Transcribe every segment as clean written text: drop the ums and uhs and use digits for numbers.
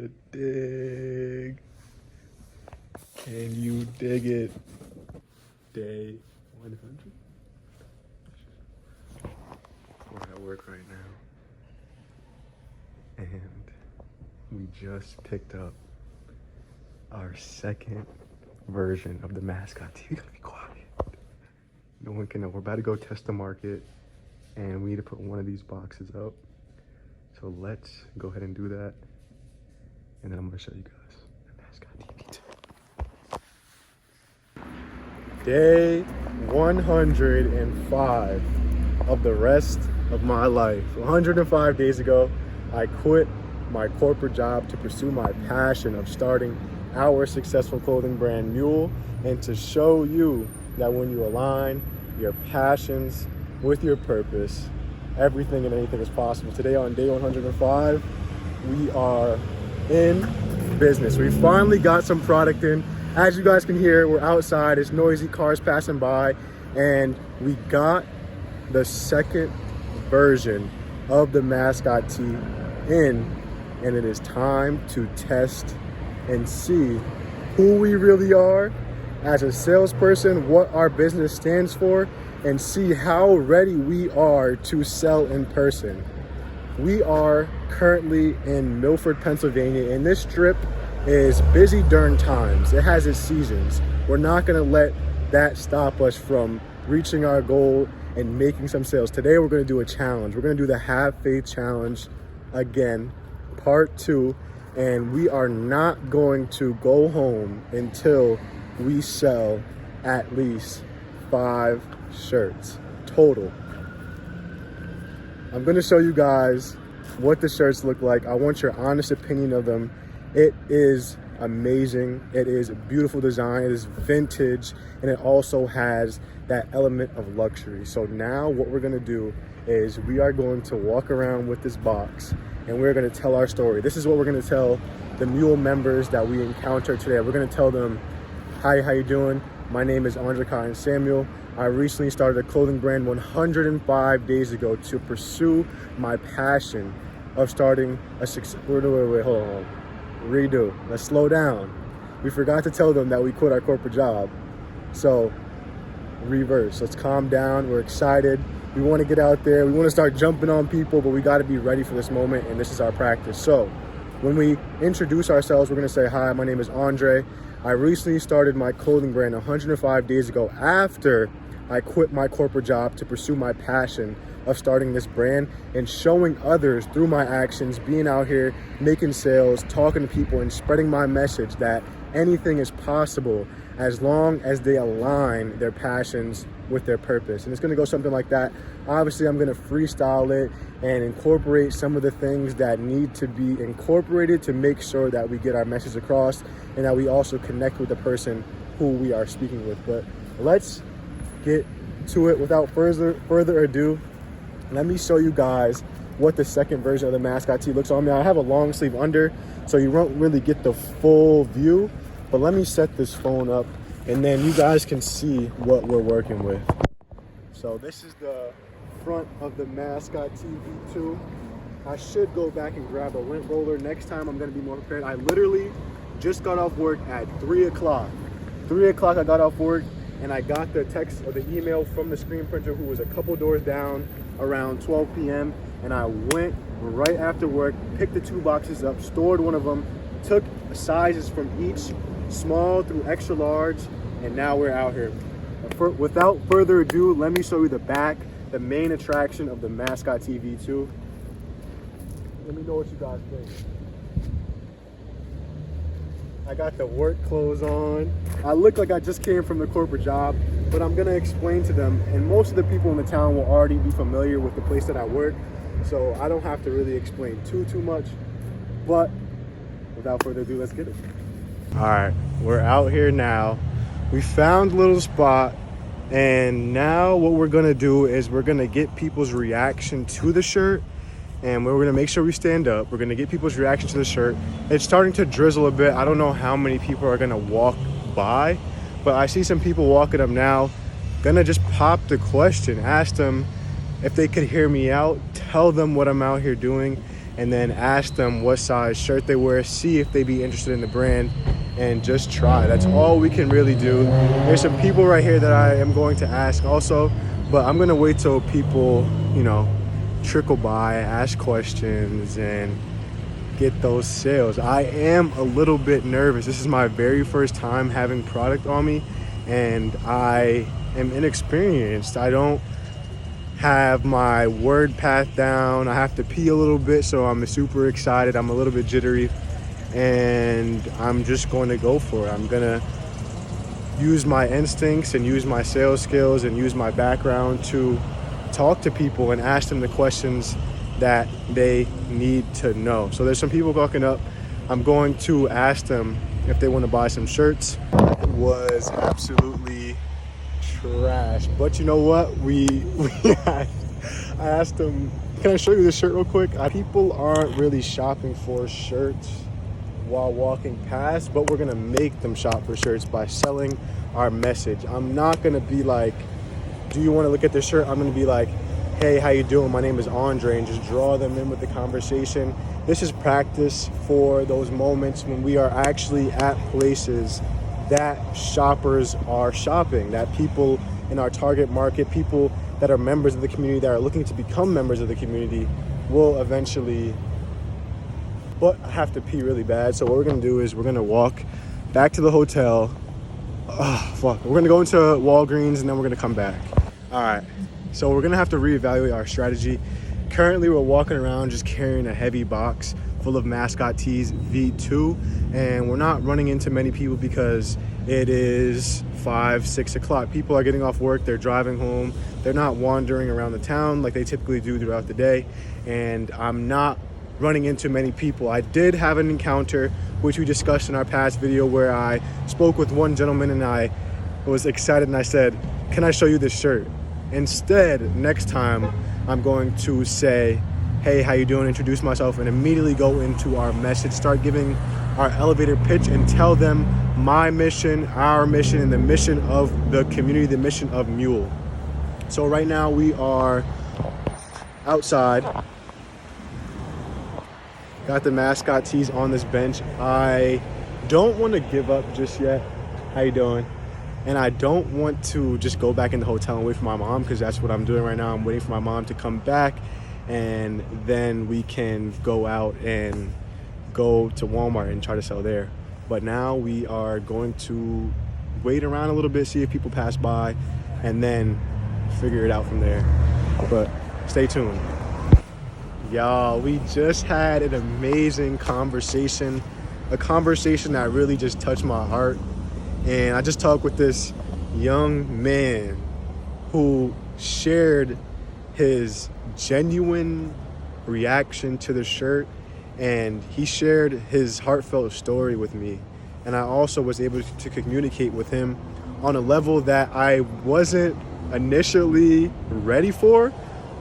you dig? Can you dig it? Day 100? We're at work right now. And we just picked up our second version of the MASCOT TV. You gotta be quiet. No one can know. We're about to go test the market and we need to put one of these boxes up. So let's go ahead and do that. And then I'm gonna show you guys the MASCOT TV too. Day 105 of the rest of my life. 105 days ago, I quit my corporate job to pursue my passion of starting our successful clothing brand MUEL, and to show you that when you align your passions with your purpose, everything and anything is possible. Today on day 105, we are in business. We finally got some product in. As you guys can hear, we're outside, it's noisy, cars passing by, and we got the second version of the MASCOT tee in, and it is time to test and see who we really are as a salesperson, what our business stands for, and see how ready we are to sell in person. We are currently in Milford, Pennsylvania, and this strip is busy during times. It has its seasons. We're not gonna let that stop us from reaching our goal and making some sales. Today we're gonna do a challenge. We're gonna do the Have Faith Challenge again, part 2, and we are not going to go home until we sell at least 5 shirts total. I'm gonna show you guys what the shirts look like. I want your honest opinion of them. It is amazing. It is a beautiful design. It is vintage, and it also has that element of luxury. So now what we're gonna do is we are going to walk around with this box and we're gonna tell our story. This is what we're gonna tell the MUEL members that we encounter today. We're gonna tell them, hi, how you doing? My name is Andre Cotton Samuel. I recently started a clothing brand 105 days ago to pursue my passion of starting a success. Wait, hold on. Redo. Let's slow down. We forgot to tell them that we quit our corporate job. So reverse. Let's calm down. We're excited. We want to get out there. We want to start jumping on people, but we got to be ready for this moment, and this is our practice. So when we introduce ourselves, we're going to say, hi, my name is Andre. I recently started my clothing brand 105 days ago after I quit my corporate job to pursue my passion of starting this brand and showing others through my actions, being out here, making sales, talking to people, and spreading my message that anything is possible as long as they align their passions with their purpose. And it's gonna go something like that. Obviously, I'm gonna freestyle it and incorporate some of the things that need to be incorporated to make sure that we get our message across and that we also connect with the person who we are speaking with. But let's get to it. Without further ado, let me show you guys what the second version of the MASCOT tee looks on me. I have a long sleeve under, so you won't really get the full view, but let me set this phone up and then you guys can see what we're working with. So this is the front of the MASCOT TV2. I should go back and grab a lint roller. Next time I'm gonna be more prepared. I literally just got off work at 3 o'clock. 3 o'clock I got off work, and I got the text or the email from the screen printer who was a couple doors down around 12 p.m. And I went right after work, picked the 2 boxes up, stored one of them, took sizes from each, small through extra large, and now we're out here. Without further ado, let me show you the back, the main attraction of the MASCOT TV2. Let me know what you guys think. I got the work clothes on. I look like I just came from the corporate job, but I'm gonna explain to them, and most of the people in the town will already be familiar with the place that I work, so I don't have to really explain too much. But without further ado, let's get it. All right, we're out here now. We found a little spot, and now what we're gonna do is we're gonna get people's reaction to the shirt, and we're gonna make sure we stand up. We're gonna get people's reaction to the shirt. It's starting to drizzle a bit. I don't know how many people are gonna walk by, but I see some people walking up now. Gonna just pop the question, ask them if they could hear me out, tell them what I'm out here doing, and then ask them what size shirt they wear, see if they'd be interested in the brand, and just try. That's all we can really do. There's some people right here that I am going to ask also, but I'm gonna wait till people, you know, trickle by, ask questions, and get those sales. I am a little bit nervous. This is my very first time having product on me, and I am inexperienced. I don't have my word path down. I have to pee a little bit, so I'm super excited. I'm a little bit jittery, and I'm just going to go for it. I'm gonna use my instincts and use my sales skills and use my background to talk to people and ask them the questions that they need to know. So there's some people walking up. I'm going to ask them if they want to buy some shirts. It was absolutely trash, but you know what? I asked them, can I show you this shirt real quick? People aren't really shopping for shirts while walking past, but we're gonna make them shop for shirts by selling our message. I'm not gonna be like, do you want to look at this shirt? I'm gonna be like, hey, how you doing? My name is Andre, and just draw them in with the conversation. This is practice for those moments when we are actually at places that shoppers are shopping, that people in our target market, people that are members of the community, that are looking to become members of the community, will eventually. But I have to pee really bad, so what we're gonna do is we're gonna walk back to the hotel. We're gonna go into Walgreens and then we're gonna come back. All right, so we're gonna have to reevaluate our strategy. Currently, we're walking around just carrying a heavy box full of MASCOT tees V2, and we're not running into many people because it is 5-6 o'clock. People are getting off work, they're driving home, they're not wandering around the town like they typically do throughout the day, and I'm not running into many people. I did have an encounter, which we discussed in our past video, where I spoke with one gentleman and I was excited and I said, can I show you this shirt? Instead, next time I'm going to say, hey, how you doing? Introduce myself and immediately go into our message, start giving our elevator pitch and tell them my mission, our mission, and the mission of the community, the mission of MUEL. So right now we are outside. Got the MASCOT tees on this bench. I don't want to give up just yet. How you doing? And I don't want to just go back in the hotel and wait for my mom, because that's what I'm doing right now. I'm waiting for my mom to come back, and then we can go out and go to Walmart and try to sell there. But now we are going to wait around a little bit, see if people pass by, and then figure it out from there. But stay tuned. Y'all, we just had an amazing conversation, a conversation that really just touched my heart. And I just talked with this young man who shared his genuine reaction to the shirt, and he shared his heartfelt story with me. And I also was able to communicate with him on a level that I wasn't initially ready for.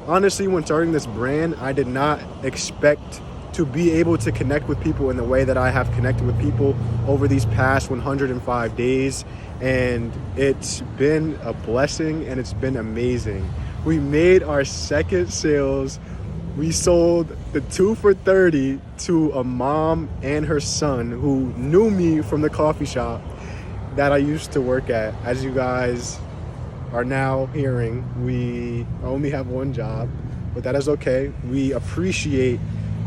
Honestly, when starting this brand, I did not expect to be able to connect with people in the way that I have connected with people over these past 105 days. And it's been a blessing and it's been amazing. We made our second sales. We sold the 2 for $30 to a mom and her son who knew me from the coffee shop that I used to work at. As you guys are now hearing, we only have one job, but that is okay. We appreciate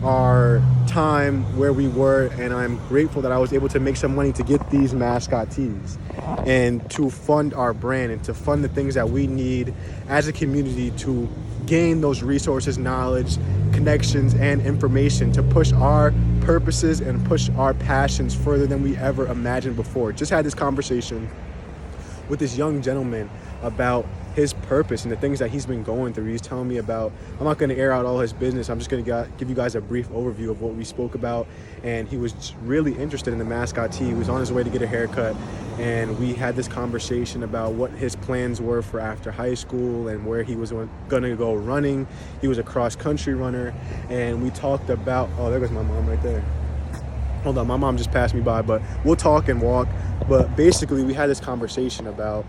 our time where we were, and I'm grateful that I was able to make some money to get these MASCOT tees and to fund our brand and to fund the things that we need as a community to gain those resources, knowledge, connections, and information to push our purposes and push our passions further than we ever imagined before. Just had this conversation with this young gentleman about his purpose and the things that he's been going through. He's telling me about, I'm not going to air out all his business, I'm just going to give you guys a brief overview of what we spoke about. And he was really interested in the MASCOT tee. He was on his way to get a haircut, and we had this conversation about what his plans were for after high school and where he was going to go running. He was a cross-country runner, and we talked about, oh, there goes my mom right there. Hold on, my mom just passed me by, but we'll talk and walk. But basically, we had this conversation about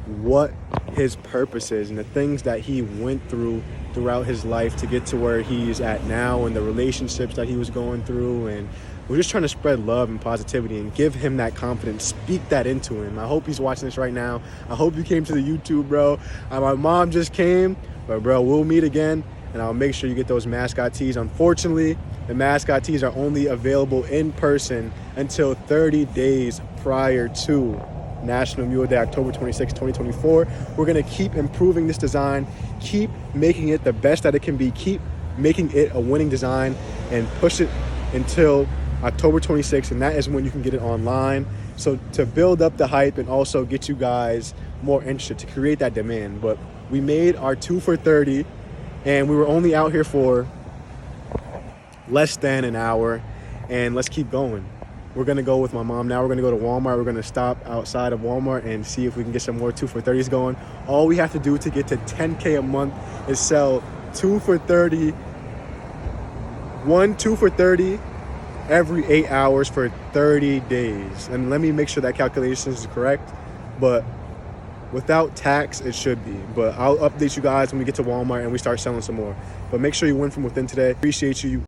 what his purpose is and the things that he went through throughout his life to get to where he's at now, and the relationships that he was going through. And we're just trying to spread love and positivity and give him that confidence, speak that into him. I hope he's watching this right now. I hope you came to the YouTube, bro. My mom just came, but bro, we'll meet again, and I'll make sure you get those mascot tees. Unfortunately, the mascot tees are only available in person until 30 days prior to National Mule Day, October 26, 2024. We're gonna keep improving this design, keep making it the best that it can be, keep making it a winning design, and push it until October 26th, and that is when you can get it online. So to build up the hype and also get you guys more interested, to create that demand. But we made our 2 for 30, and we were only out here for less than an hour, and let's keep going. We're gonna go with my mom now. We're gonna go to Walmart. We're gonna stop outside of Walmart and see if we can get some more 2 for 30s going. All we have to do to get to 10K a month is sell 2 for 30, 2 for 30 every 8 hours for 30 days. And let me make sure that calculation is correct, but without tax, it should be. But I'll update you guys when we get to Walmart and we start selling some more. But make sure you win from within today. Appreciate you.